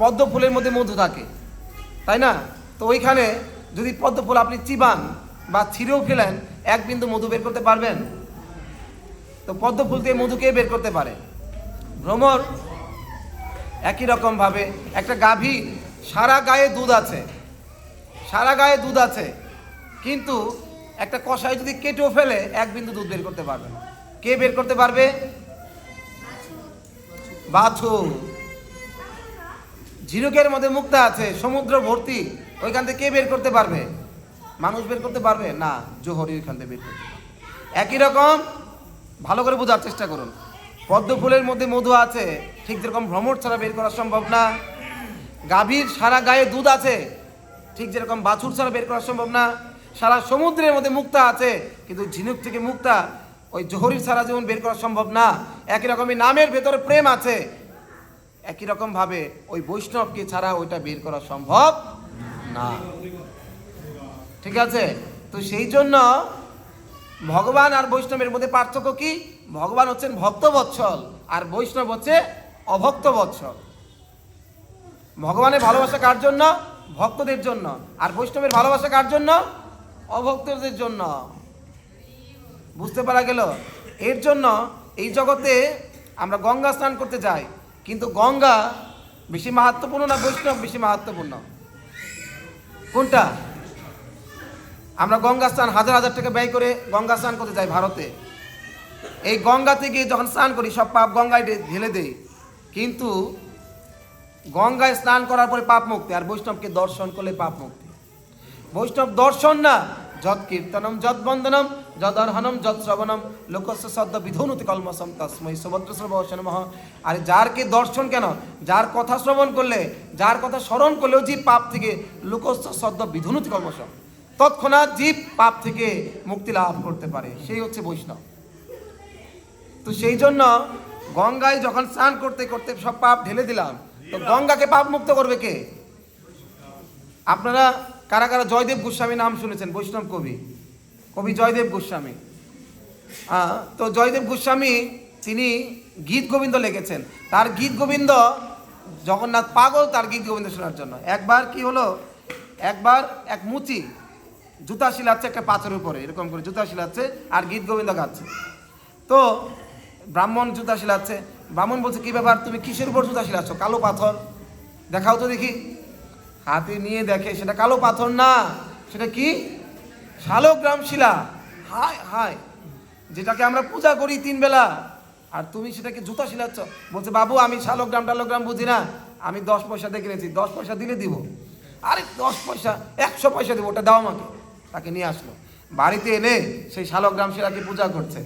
পদ্ম ফুলের মধ্যে মধু থাকে, তাই না? তো ওইখানে যদি পদ্ম ফুল আপনি চিবান বা ছিঁড়েও ফেলেন, এক বিন্দু মধু বের করতে পারবেন? তো পদ্ম ফুল দিয়ে মধু কে বের করতে পারে? ভ্রমর। একই রকমভাবে একটা গাভী সারা গায়ে দুধ আছে, সারা গায়ে দুধ আছে, কিন্তু একটা কষাই যদি কেটেও ফেলে এক বিন্দু দুধ বের করতে পারবে না। কে বের করতে পারবে? বাছুর। ঝিনুকের মধ্যে মুক্তা আছে, সমুদ্র ভর্তি, ওইখান থেকে কে বের করতে পারবে? মানুষ বের করতে পারবে না, জোহরি ওইখান থেকে বের করতে পারবে। একই রকম ভালো করে বোঝার চেষ্টা করুন, পদ্ম ফুলের মধ্যে মধু আছে, ঠিক যেরকম ভ্রমর ছাড়া বের করা সম্ভব না। গাভীর সারা গায়ে দুধ আছে, ঠিক যেরকম বাছুর ছাড়া বের করা সম্ভব না। সারা সমুদ্রের মধ্যে মুক্তা আছে, কিন্তু ঝিনুক থেকে মুক্তা ওই জোহরি ছাড়া যেমন বের করা সম্ভব না, একই রকমই নামের ভেতরে প্রেম আছে, একই রকম ভাবে ওই বৈষ্ণবকে ছাড়া ওইটা বের করা সম্ভব না। ঠিক আছে? তো সেই জন্য ভগবান আর বৈষ্ণবের মধ্যে পার্থক্য কি? ভগবান হচ্ছেন ভক্ত বৎসল, আর বৈষ্ণব হচ্ছে অভক্ত বৎসল। ভগবানের ভালোবাসা কার জন্য? ভক্তদের জন্য। আর বৈষ্ণবের ভালোবাসা কার জন্য? অভক্তদের জন্য। বুঝতে পারা গেল? এর জন্য এই জগতে আমরা গঙ্গা স্নান করতে যাই, কিন্তু গঙ্গা বেশি মাহাত্ম্যপূর্ণ না বৈষ্ণব বেশি মাহাত্ম্যপূর্ণ? কোনটা? আমরা গঙ্গা স্নান হাজার হাজার টাকা ব্যয় করে গঙ্গা স্নান করতে যাই ভারতে। এই গঙ্গা থেকে যখন স্নান করি সব পাপ গঙ্গায় ঢেলে দেই, কিন্তু গঙ্গায় স্নান করার পরে পাপ মুক্তি, আর বৈষ্ণবকে দর্শন করলে পাপ মুক্তি। বৈষ্ণব দর্শন না, যৎ কীর্তনম যৎ বন্দনম যৎ অর্হনম যৎ শ্রবণম লোকস্য সদ্য বিধৌনতি কলমসম তস্মৈ সুভদ্র শ্রবণে নমঃ। আর যারকে দর্শন কেন, যার কথা শ্রবণ করলে, যার কথা স্মরণ করলেও জীব পাপ থেকে লোকস্য সদ্য বিধৌনতি কলমসম, তৎক্ষণাৎ জীব পাপ থেকে মুক্তি লাভ করতে পারে, সেই হচ্ছে বৈষ্ণব। তো সেই জন্য গঙ্গায় যখন স্নান করতে করতে সব পাপ ঢেলে দিলাম, তো গঙ্গাকে পাপ মুক্ত করবে কে? আপনারা কারা কারা জয়দেব গোস্বামী নাম শুনেছেন? বৈষ্ণব কবি, কবি জয়দেব গোস্বামী। তো জয়দেব গোস্বামী তিনি গীত গোবিন্দ লিখেছেন। তার গীত গোবিন্দ, জগন্নাথ পাগল তার গীত গোবিন্দ শোনার জন্য। একবার কি হলো, একবার এক মুচি জুতা শিলাচ্ছে একটা পাথরের উপরে, এরকম করে জুতা শিলাচ্ছে আর গীত গোবিন্দ গাচ্ছে। তো ব্রাহ্মণ জুতা শিলাচ্ছে, ব্রাহ্মণ বলছে কি ব্যাপার, তুমি কিসের উপর জুতা শিলাচ্ছ? কালো পাথর, দেখাও তো দেখি। হাতে নিয়ে দেখে সেটা কালো পাথর না, সেটা কি? শালগ্রাম শিলা। হায় হায়, যেটাকে আমরা পূজা করি 3 বেলা, আর তুমি সেটাকে জুতা শিলাচ্ছ। বলছে বাবু আমি শালগ্রাম টালগ্রাম বুঝি না, আমি 10 পয়সা দিয়ে কিনেছি, 10 পয়সা দিলে দিব। আরে 10 পয়সা, 100 পয়সা দেবো, ওটা দাও আমাকে। তাকে নিয়ে আসলো, বাড়িতে এনে সেই শালগ্রাম শিলাকে পূজা করছে।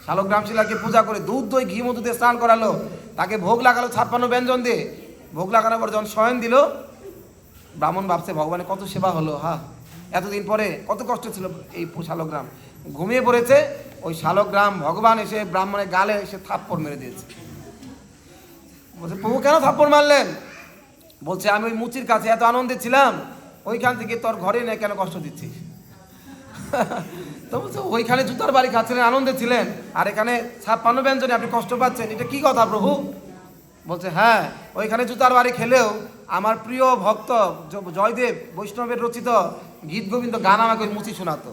শালগ্রাম শিলাকে পূজা করে দুধ দই ঘি মধু দিয়ে স্নান করালো, তাকে ভোগ লাগালো 56 ব্যঞ্জন দিয়ে। ভোগ লাগানোর পর যখন শয়ন দিল, ব্রাহ্মণ ভাবছে ভগবানের কত সেবা হলো, এতদিন পরে কত কষ্ট ছিল এই শালগ্রাম। ঘুমিয়ে পড়েছে, ওই শালগ্রাম ভগবান এসে ব্রাহ্মণের গালে এসে থাপ্পড় মেরে দিয়েছে। বলছে প্রভু কেন থাপ্পড় মারলেন? বলছে আমি ওই মুচির কাছে এত আনন্দে ছিলাম, ওইখান থেকে তোর ঘরে নেই কেন কষ্ট দিচ্ছিস? তো বলছে ওইখানে জুতার বাড়ি খাচ্ছিলেন, আনন্দে ছিলেন, আর এখানে 56 ব্যঞ্জনে আপনি কষ্ট পাচ্ছেন, এটা কি কথা প্রভু? বলছে হ্যাঁ, ওইখানে জুতার বাড়ি খেলেও আমার প্রিয় ভক্ত জয়দেব বৈষ্ণবের রচিত গীত গোবিন্দ গান আমাকে ওই মুচি শোনাতো।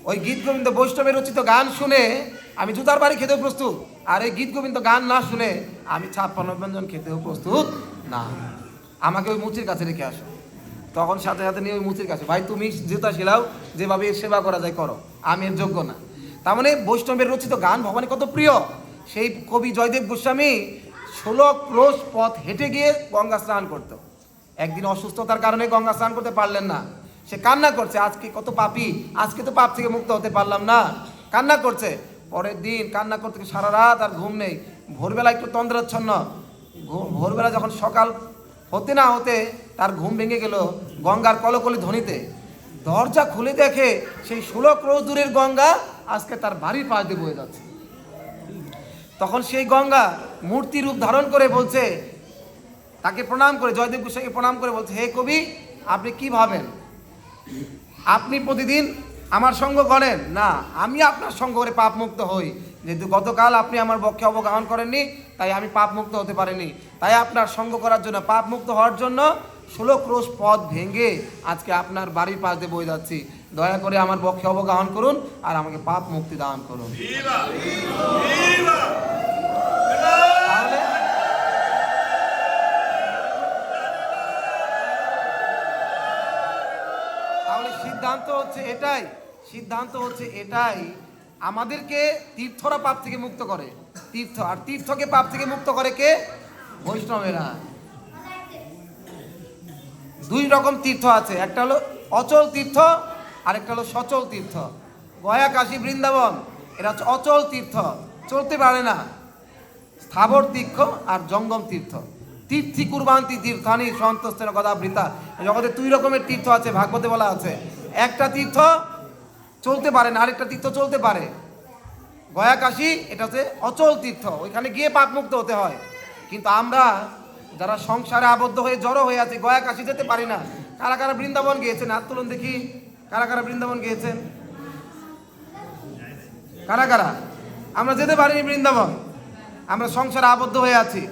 ওই গীত গোবিন্দ বৈষ্ণবের রচিত গান শুনে আমি জুতার বাড়ি খেতেও প্রস্তুত, আর এই গীত গোবিন্দ গান না শুনে আমি 56 ব্যঞ্জন খেতেও প্রস্তুত না। আমাকে ওই মুচির কাছে রেখে আসো। তখন সাথে সাথে নিয়ে ওই মুচির কাছে, ভাই তুমি জুতা শিলাও, যেভাবে এর সেবা করা যায় করো, আমি এর যোগ্য না। তার মানে বৈষ্ণবের রচিত গান ভগবানের কত প্রিয়। সেই কবি জয়দেব গোস্বামী 16 ক্রোশ পথ হেঁটে গিয়ে গঙ্গা স্নান করতো। একদিন অসুস্থতার কারণে গঙ্গা স্নান করতে পারলেন না, সে কান্না করছে, আজকে কত পাপী, আজকে তো পাপ থেকে মুক্ত হতে পারলাম না, কান্না করছে। পরের দিন কান্না করতে সারা রাত আর ঘুম নেই। ভোরবেলা একটু তন্দ্রাচ্ছন্ন, ভোরবেলা যখন সকাল হতে না হতে তার ঘুম ভেঙে গেল গঙ্গার কলকলি ধ্বনিতে। দরজা খুলে দেখে সেই 16 ক্রোশ দূরের গঙ্গা আজকে তার বাড়ির পাশ দিয়ে বয়ে যাচ্ছে। তখন সেই গঙ্গা মূর্তি রূপ ধারণ করে বলছে, তাকে প্রণাম করে, জয়দেব গোস্বামীকে প্রণাম করে বলছে, হে কবি আপনি কি ভাবেন, আপনি প্রতিদিন আমার সঙ্গ করেন না, আমি আপনার সঙ্গ করে পাপ মুক্ত হই, যেহেতু গতকাল আপনি আমার বক্ষে অবগাহন করেননি তাই আমি পাপ মুক্ত হতে পারিনি, তাই আপনার সঙ্গ করার জন্য, পাপ মুক্ত হওয়ার জন্য 16 ক্রোশ পথ ভেঙে আজকে আপনার বাড়ির পাশ দিয়ে বয়ে যাচ্ছি। দয়া করে আমার পক্ষে অবগাহন করুন আর আমাকে পাপ মুক্তি দান করুন। তাহলে সিদ্ধান্ত হচ্ছে এটাই, আমাদেরকে তীর্থরা পাপ থেকে মুক্ত করে, আর তীর্থকে পাপ থেকে মুক্ত করে কে? বৈষ্ণবেরা। 2 রকম তীর্থ আছে, একটা হলো অচল তীর্থ আর একটা হলো সচল তীর্থ। গয়া, কাশী, বৃন্দাবন এরা হচ্ছে অচল তীর্থ, চলতে পারে না। স্থাবর তীর্থ আর জঙ্গম তীর্থ। তীর্থি কুরবান্তি তীর্থানি সন্তস্তের কথা বৃতা। জগতে 2 রকমের তীর্থ আছে, ভাগবতে বলা আছে। একটা তীর্থ চলতে পারে না, আরেকটা তীর্থ চলতে পারে। গয়া, কাশী এটা হচ্ছে অচল তীর্থ, ওইখানে গিয়ে পাপ মুক্ত হতে হয়। কিন্তু আমরা যারা সংসারে আবদ্ধ হয়ে জড়ো হয়ে আছে, গয়া, কাশী যেতে পারি না। কারা কারা বৃন্দাবন গিয়েছেন? হাত তুলুন দেখি, কারা কারা বৃন্দাবন গিয়েছেন? কারা কারা? আমরা যেতে পারিনি বৃন্দাবন, আমরা সংসারে আবদ্ধ হয়ে আছি।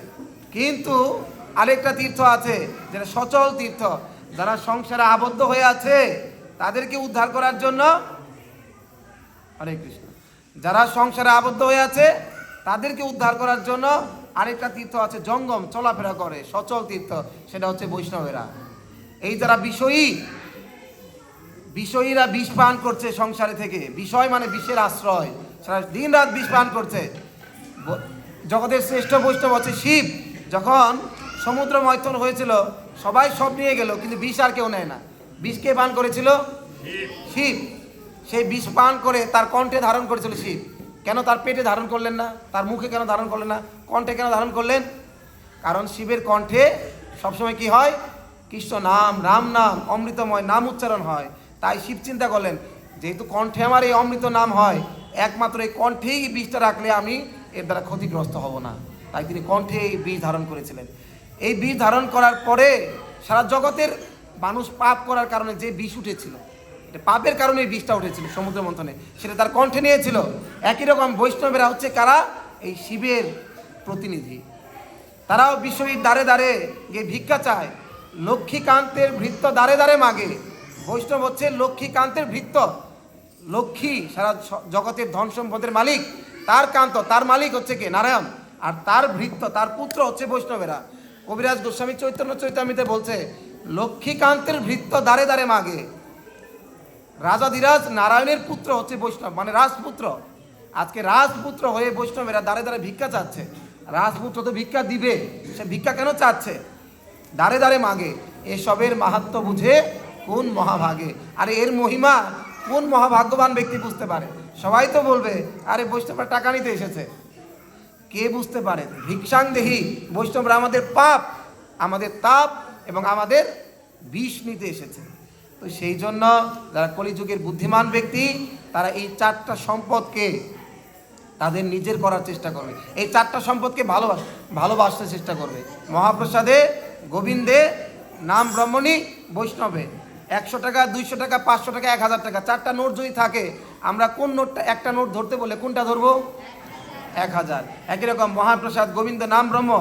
কিন্তু আরেকটা তীর্থ আছে যেটা সচল তীর্থ। যারা সংসারে আবদ্ধ হয়ে আছে তাদেরকে উদ্ধার করার জন্য, হরে কৃষ্ণ, যারা সংসারে আবদ্ধ হয়ে আছে তাদেরকে উদ্ধার করার জন্য আরেকটা তীর্থ আছে, জঙ্গম, চলাফেরা করে, সচল তীর্থ, সেটা হচ্ছে বৈষ্ণবেরা। এই যারা বিষয়ীরা বিষ পান করছে সংসারে থেকে, বিষয় মানে বিষের আশ্রয়, সারা দিন রাত বিষ পান করছে। জগতের শ্রেষ্ঠ বৈষ্ণব হচ্ছে শিব। যখন সমুদ্র মন্থন হয়েছিল সবাই সব নিয়ে গেল, কিন্তু বিষ আর কেউ নেয় না। বিষ কে পান করেছিল? শিব। সেই বিষ পান করে তার কণ্ঠে ধারণ করেছিল শিব। কেন তার পেটে ধারণ করলেন না? তার মুখে কেন ধারণ করলেন না? কণ্ঠে কেন ধারণ করলেন? কারণ শিবের কণ্ঠে সবসময় কি হয়? কৃষ্ণ নাম, রাম নাম, অমৃতময় নাম উচ্চারণ হয়। তাই শিব চিন্তা করলেন, যেহেতু কণ্ঠে আমার এই অমৃত নাম হয়, একমাত্র এই কণ্ঠেই বিষটা রাখলে আমি এর দ্বারা ক্ষতিগ্রস্ত হব না। তাই তিনি কণ্ঠে এই বীজ ধারণ করেছিলেন। এই বীজ ধারণ করার পরে সারা জগতের মানুষ পাপ করার কারণে যে বিষ উঠেছিল, এটা পাপের কারণে এই বিষটা উঠেছিল সমুদ্র মন্থনে, সেটা তার কণ্ঠে নিয়েছিল। একই রকম বৈষ্ণবেরা হচ্ছে কারা? এই শিবের প্রতিনিধি। তারাও বিশ্বজিৎ দ্বারে দ্বারে গিয়ে ভিক্ষা চায়। লক্ষ্মীকান্তের ভৃত্য দ্বারে দ্বারে মাগে। বৈষ্ণব হচ্ছে লক্ষ্মীকান্তের ভৃত্য। লক্ষ্মী সারা জগতের ধন সম্পদের মালিক, তার কান্ত, তার মালিক হচ্ছে কে? নারায়ণ। আর তার ভৃত্য, তার পুত্র হচ্ছে বৈষ্ণবেরা। কবিরাজ গোস্বামী চৈতন্য চৈতামিতে বলছে, লক্ষ্মীকান্তের ভৃত্য দ্বারে দ্বারে মাগে। রাজাধিরাজ নারায়ণের পুত্র হচ্ছে বৈষ্ণব, মানে রাজপুত্র। আজকে রাজপুত্র হয়ে বৈষ্ণবেরা দ্বারে দ্বারে ভিক্ষা চাচ্ছে। রাজপুত্র তো ভিক্ষা দিবে, সে ভিক্ষা কেন চাচ্ছে? দ্বারে দ্বারে মাগে। এসবের মাহাত্ম্য বুঝে কোন মহাভাগে। আরে এর মহিমা কোন মহাভাগ্যবান ব্যক্তি বুঝতে পারে? সবাই তো বলবে আরে বৈষ্ণবরা টাকা নিতে এসেছে। কে বুঝতে পারে? ভিক্ষাং দেহি। বৈষ্ণবরা আমাদের পাপ, আমাদের তাপ এবং আমাদের বিষ নিতে এসেছে। তো সেই জন্য যারা কলিযুগের বুদ্ধিমান ব্যক্তি, তারা এই 4টা সম্পদকে তাদের নিজের করার চেষ্টা করবে। এই 4টা সম্পদকে ভালোবাসতে চেষ্টা করবে। মহাপ্রসাদে, গোবিন্দে, নাম ব্রহ্মণী, বৈষ্ণবে। 100 টাকা, 200 টাকা, 500 টাকা, 1000 টাকা, 4টা নোট যদি থাকে, আমরা কোন নোটটা, একটা নোট ধরতে বলে কোনটা ধরবো? 1000। একই রকম মহাপ্রসাদ, গোবিন্দ, নাম ব্রহ্ম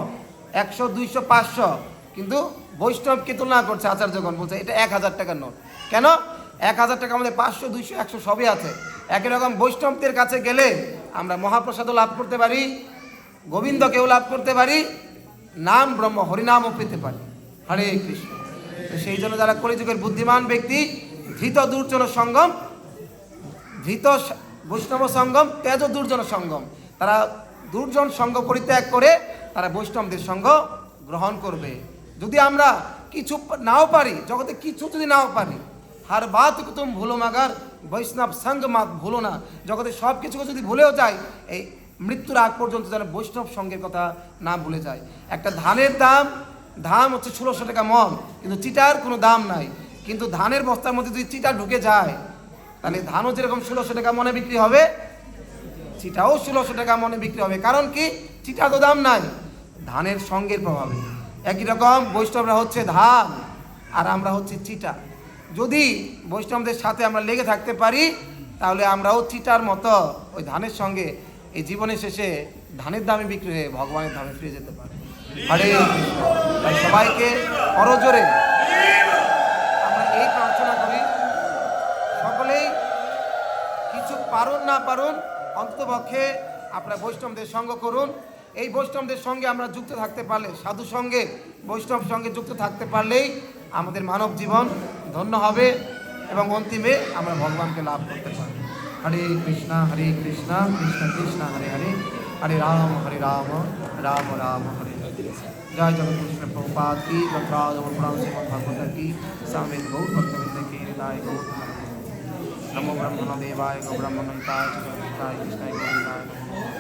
100, 200, 500। কিন্তু বৈষ্ণবকে তুলনা করছে আচার্যগণ, বলছে এটা 1000 টাকার নোট। কেন? 1000 টাকা আমাদের 500, 200, 100 সবই আছে। একই রকম বৈষ্ণবদের কাছে গেলে আমরা মহাপ্রসাদও লাভ করতে পারি, গোবিন্দকেও লাভ করতে পারি, নাম ব্রহ্ম হরিনামও পেতে পারি। হরে কৃষ্ণ। তো সেই জন্য যারা কলিযুগের বুদ্ধিমান ব্যক্তি, ধৃত দুর্জন সঙ্গম, ধৃত বৈষ্ণব সঙ্গম, তেজ দুর্জন সঙ্গম, তারা দুর্জন সঙ্গ পরিত্যাগ করে তারা বৈষ্ণবদের সঙ্গ গ্রহণ করবে। যদি আমরা কিছু নাও পারি, জগতে কিছু যদি নাও পারি, হার বাত তুমি ভুলো মাগার বৈষ্ণব সঙ্গ মাত ভুলো না। জগতে সব কিছুকে যদি ভুলেও যায়, এই মৃত্যুর আগ পর্যন্ত যেন বৈষ্ণব সঙ্গের কথা না ভুলে যায়। একটা ধানের দাম হচ্ছে 1600 টাকা মন, কিন্তু চিটার কোনো দাম নাই। কিন্তু ধানের বস্তার মধ্যে যদি চিটা ঢুকে যায়, তাহলে ধানও যেরকম 1600 টাকা মনে বিক্রি হবে, চিটাও 1600 টাকা মনে বিক্রি হবে। কারণ কি? চিটা তো দাম নাই, ধানের সঙ্গের প্রভাবে। একই রকম বৈষ্ণবরা হচ্ছে ধান আর আমরা হচ্ছে চিটা। যদি বৈষ্ণবদের সাথে আমরা লেগে থাকতে পারি, তাহলে আমরাও চিটার মতো ওই ধানের সঙ্গে এই জীবনের শেষে ধানের দামে বিক্রি হয়ে ভগবানের ধামে ফিরে যেতে পারি। হরে কৃষ্ণ। তাই সবাইকে করজোরে আমরা এই প্রার্থনা করি, সকলেই কিছু পারুন না পারুন অন্ততপক্ষে আপনারা বৈষ্ণবদের সঙ্গ করুন। এই বৈষ্ণবদের সঙ্গে আমরা যুক্ত থাকতে পারলে, সাধু সঙ্গে বৈষ্ণব সঙ্গে যুক্ত থাকতে পারলেই আমাদের মানব জীবন ধন্য হবে এবং অন্তিমে আমরা ভগবানকে লাভ করতে পারি। হরে কৃষ্ণ কৃষ্ণ কৃষ্ণ হরে হরে, হরে রাম রাম রাম হরে হরে। जय जगत कृष्ण प्रभुपाद की, गंतराज और पुराण श्रीमद् भागवत की, सामेत गौर भक्तवृंद की हृदय गौर नमो ब्रह्मण देवाय गो ब्रह्मणताय च कृष्णाय गोविंदाय नमः।